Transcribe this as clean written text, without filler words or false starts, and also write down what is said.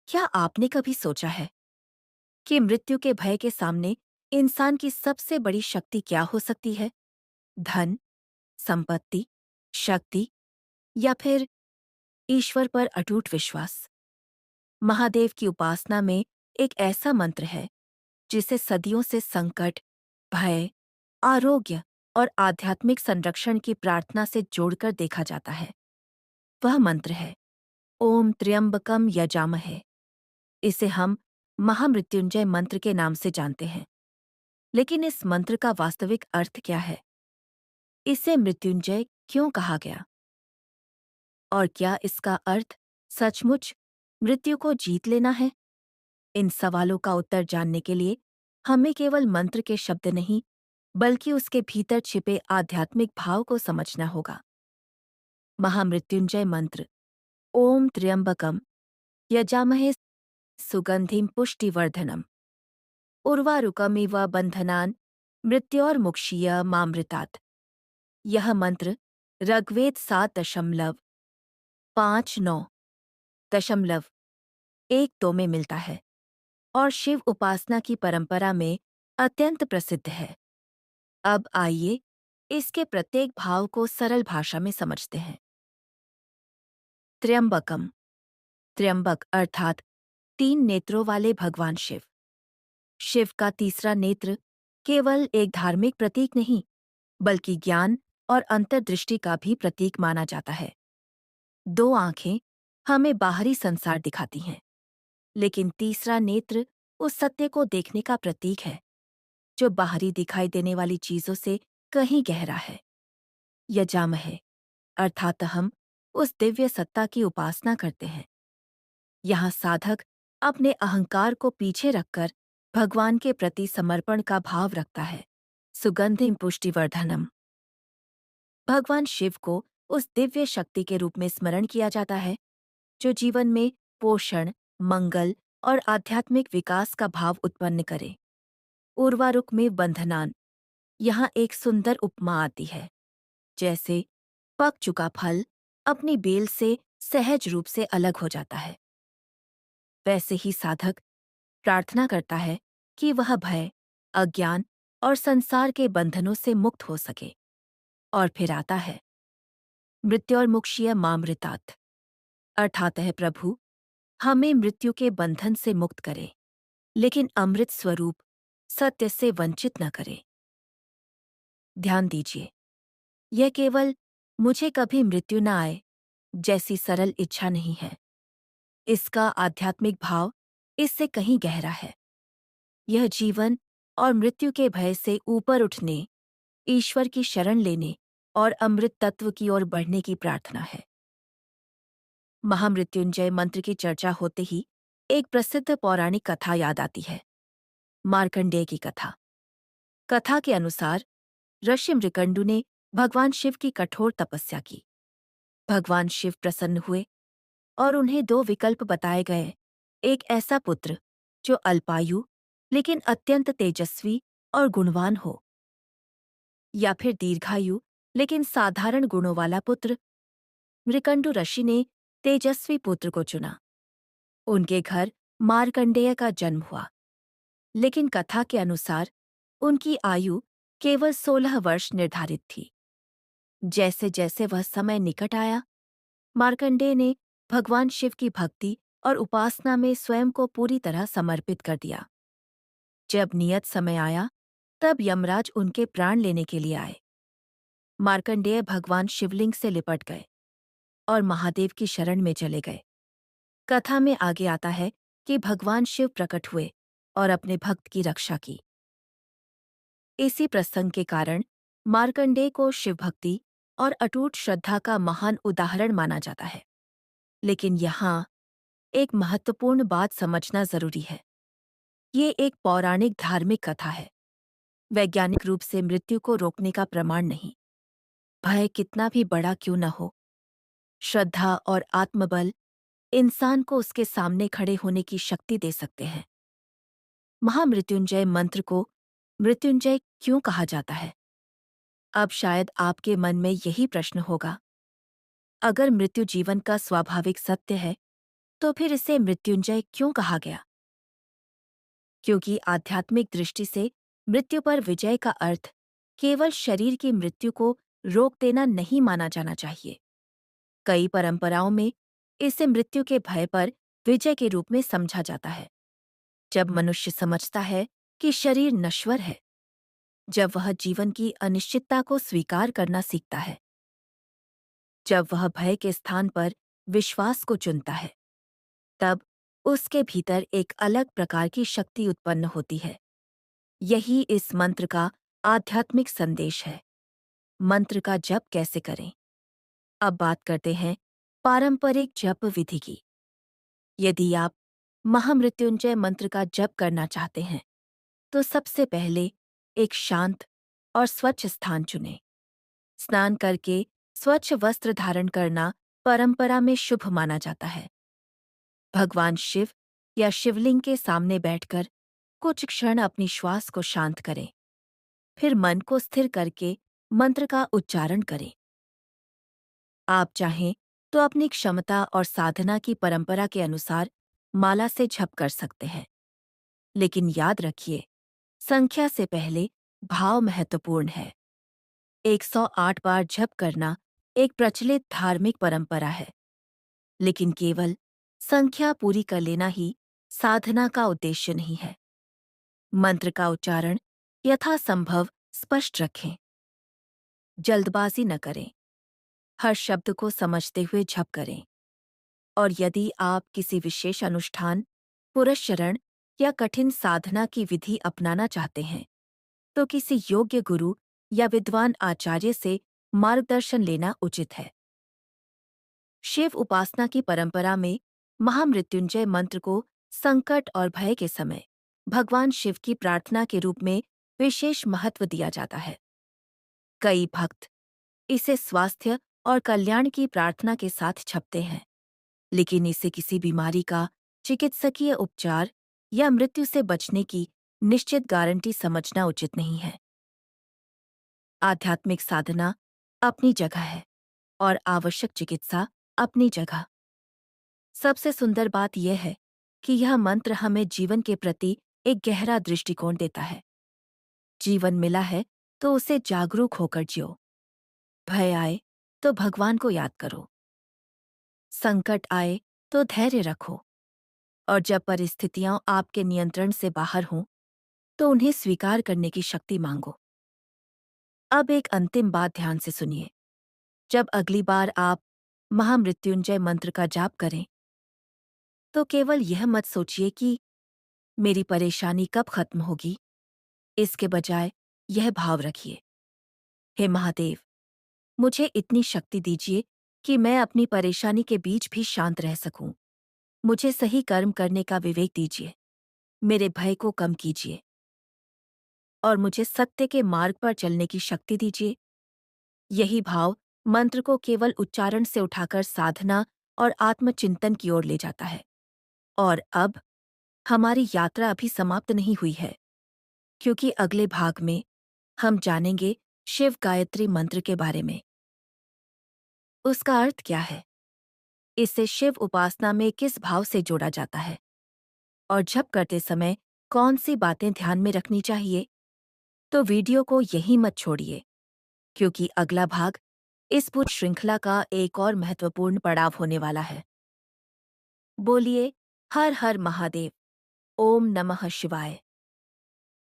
क्या आपने कभी सोचा है कि मृत्यु के भय के सामने इंसान की सबसे बड़ी शक्ति क्या हो सकती है? धन, संपत्ति, शक्ति या फिर ईश्वर पर अटूट विश्वास? महादेव की उपासना में एक ऐसा मंत्र है जिसे सदियों से संकट, भय, आरोग्य और आध्यात्मिक संरक्षण की प्रार्थना से जोड़कर देखा जाता है। वह मंत्र है ओम त्र्यंबकम यजामहे। इसे हम महामृत्युंजय मंत्र के नाम से जानते हैं। लेकिन इस मंत्र का वास्तविक अर्थ क्या है? इसे मृत्युंजय क्यों कहा गया? और क्या इसका अर्थ सचमुच मृत्यु को जीत लेना है? इन सवालों का उत्तर जानने के लिए हमें केवल मंत्र के शब्द नहीं, बल्कि उसके भीतर छिपे आध्यात्मिक भाव को समझना होगा। महामृत्युंजय मंत्र ओम त्र्यंबकम यजामहे सुगंधिम पुष्टिवर्धनम उर्वारुकमिव बंधनान मृत्योर्मुक्षीय मामृतात्। यह मंत्र ऋग्वेद 7.5.9.1 में मिलता है और शिव उपासना की परंपरा में अत्यंत प्रसिद्ध है। अब आइए इसके प्रत्येक भाव को सरल भाषा में समझते हैं। त्र्यंबकम, त्र्यंबक अर्थात 3 नेत्रों वाले भगवान शिव। शिव का तीसरा नेत्र केवल एक धार्मिक प्रतीक नहीं, बल्कि ज्ञान और अंतर्दृष्टि का भी प्रतीक माना जाता है। 2 आंखें हमें बाहरी संसार दिखाती हैं, लेकिन तीसरा नेत्र उस सत्य को देखने का प्रतीक है जो बाहरी दिखाई देने वाली चीजों से कहीं गहरा है। यजामहे अर्थात हम उस दिव्य सत्ता की उपासना करते हैं। यहाँ साधक अपने अहंकार को पीछे रखकर भगवान के प्रति समर्पण का भाव रखता है। सुगंधिम पुष्टिवर्धनम, भगवान शिव को उस दिव्य शक्ति के रूप में स्मरण किया जाता है जो जीवन में पोषण, मंगल और आध्यात्मिक विकास का भाव उत्पन्न करे। उर्वारुक में बंधनान, यहाँ एक सुंदर उपमा आती है। जैसे पक चुका फल अपनी बेल से सहज रूप से अलग हो जाता है, वैसे ही साधक प्रार्थना करता है कि वह भय, अज्ञान और संसार के बंधनों से मुक्त हो सके। और फिर आता है मृत्योर्मुक्षीय मामृतात्, अर्थात है प्रभु हमें मृत्यु के बंधन से मुक्त करे, लेकिन अमृत स्वरूप सत्य से वंचित न करे। ध्यान दीजिए, यह केवल मुझे कभी मृत्यु न आए जैसी सरल इच्छा नहीं है। इसका आध्यात्मिक भाव इससे कहीं गहरा है। यह जीवन और मृत्यु के भय से ऊपर उठने, ईश्वर की शरण लेने और अमृत तत्व की ओर बढ़ने की प्रार्थना है। महामृत्युंजय मंत्र की चर्चा होते ही एक प्रसिद्ध पौराणिक कथा याद आती है, मार्कंडेय की कथा। कथा के अनुसार ऋषि मृकंडु ने भगवान शिव की कठोर तपस्या की। भगवान शिव प्रसन्न हुए और उन्हें 2 विकल्प बताए गए, एक ऐसा पुत्र जो अल्पायु लेकिन अत्यंत तेजस्वी और गुणवान हो, या फिर दीर्घायु लेकिन साधारण गुणों वाला पुत्र। मृकंडु ऋषि ने तेजस्वी पुत्र को चुना। उनके घर मार्कंडेय का जन्म हुआ, लेकिन कथा के अनुसार उनकी आयु केवल 16 वर्ष निर्धारित थी। जैसे जैसे वह समय निकट आया, मार्कंडेय ने भगवान शिव की भक्ति और उपासना में स्वयं को पूरी तरह समर्पित कर दिया। जब नियत समय आया, तब यमराज उनके प्राण लेने के लिए आए। मार्कंडेय भगवान शिवलिंग से लिपट गए और महादेव की शरण में चले गए। कथा में आगे आता है कि भगवान शिव प्रकट हुए और अपने भक्त की रक्षा की। इसी प्रसंग के कारण मार्कंडेय को शिव भक्ति और अटूट श्रद्धा का महान उदाहरण माना जाता है। लेकिन यहाँ एक महत्वपूर्ण बात समझना जरूरी है। ये एक पौराणिक धार्मिक कथा है, वैज्ञानिक रूप से मृत्यु को रोकने का प्रमाण नहीं। भय कितना भी बड़ा क्यों न हो, श्रद्धा और आत्मबल इंसान को उसके सामने खड़े होने की शक्ति दे सकते हैं। महामृत्युंजय मंत्र को मृत्युंजय क्यों कहा जाता है? अब शायद आपके मन में यही प्रश्न होगा, अगर मृत्यु जीवन का स्वाभाविक सत्य है, तो फिर इसे मृत्युंजय क्यों कहा गया? क्योंकि आध्यात्मिक दृष्टि से मृत्यु पर विजय का अर्थ केवल शरीर की मृत्यु को रोक देना नहीं माना जाना चाहिए। कई परंपराओं में इसे मृत्यु के भय पर विजय के रूप में समझा जाता है। जब मनुष्य समझता है कि शरीर नश्वर है, जब वह जीवन की अनिश्चितता को स्वीकार करना सीखता है, जब वह भय के स्थान पर विश्वास को चुनता है, तब उसके भीतर एक अलग प्रकार की शक्ति उत्पन्न होती है। यही इस मंत्र का आध्यात्मिक संदेश है। मंत्र का जप कैसे करें? अब बात करते हैं पारंपरिक जप विधि की। यदि आप महामृत्युंजय मंत्र का जप करना चाहते हैं, तो सबसे पहले एक शांत और स्वच्छ स्थान चुनें। स्नान करके स्वच्छ वस्त्र धारण करना परंपरा में शुभ माना जाता है। भगवान शिव या शिवलिंग के सामने बैठकर कुछ क्षण अपनी श्वास को शांत करें। फिर मन को स्थिर करके मंत्र का उच्चारण करें। आप चाहें तो अपनी क्षमता और साधना की परंपरा के अनुसार माला से जप कर सकते हैं। लेकिन याद रखिए, संख्या से पहले भाव महत्वपूर्ण है। 108 बार जप करना एक प्रचलित धार्मिक परंपरा है, लेकिन केवल संख्या पूरी कर लेना ही साधना का उद्देश्य नहीं है। मंत्र का उच्चारण यथासंभव स्पष्ट रखें। जल्दबाजी न करें। हर शब्द को समझते हुए जप करें। और यदि आप किसी विशेष अनुष्ठान, पुरस्चरण या कठिन साधना की विधि अपनाना चाहते हैं, तो किसी योग्य गुरु या विद्वान आचार्य से मार्गदर्शन लेना उचित है। शिव उपासना की परंपरा में महामृत्युंजय मंत्र को संकट और भय के समय भगवान शिव की प्रार्थना के रूप में विशेष महत्व दिया जाता है। कई भक्त इसे स्वास्थ्य और कल्याण की प्रार्थना के साथ छपते हैं, लेकिन इसे किसी बीमारी का चिकित्सकीय उपचार या मृत्यु से बचने की निश्चित गारंटी समझना उचित नहीं है। आध्यात्मिक साधना अपनी जगह है और आवश्यक चिकित्सा अपनी जगह। सबसे सुंदर बात यह है कि यह मंत्र हमें जीवन के प्रति एक गहरा दृष्टिकोण देता है। जीवन मिला है तो उसे जागरूक होकर जियो। भय आए तो भगवान को याद करो। संकट आए तो धैर्य रखो। और जब परिस्थितियां आपके नियंत्रण से बाहर हों, तो उन्हें स्वीकार करने की शक्ति मांगो। अब एक अंतिम बात ध्यान से सुनिए। जब अगली बार आप महामृत्युंजय मंत्र का जाप करें, तो केवल यह मत सोचिए कि मेरी परेशानी कब खत्म होगी। इसके बजाय यह भाव रखिए, हे महादेव, मुझे इतनी शक्ति दीजिए कि मैं अपनी परेशानी के बीच भी शांत रह सकूं। मुझे सही कर्म करने का विवेक दीजिए, मेरे भय को कम कीजिए और मुझे सत्य के मार्ग पर चलने की शक्ति दीजिए। यही भाव मंत्र को केवल उच्चारण से उठाकर साधना और आत्मचिंतन की ओर ले जाता है। और अब हमारी यात्रा अभी समाप्त नहीं हुई है, क्योंकि अगले भाग में हम जानेंगे शिव गायत्री मंत्र के बारे में। उसका अर्थ क्या है, इसे शिव उपासना में किस भाव से जोड़ा जाता है और जप करते समय कौन सी बातें ध्यान में रखनी चाहिए। तो वीडियो को यहीं मत छोड़िए, क्योंकि अगला भाग इस पूरी श्रृंखला का एक और महत्वपूर्ण पड़ाव होने वाला है। बोलिए हर हर महादेव। ओम नमः शिवाय।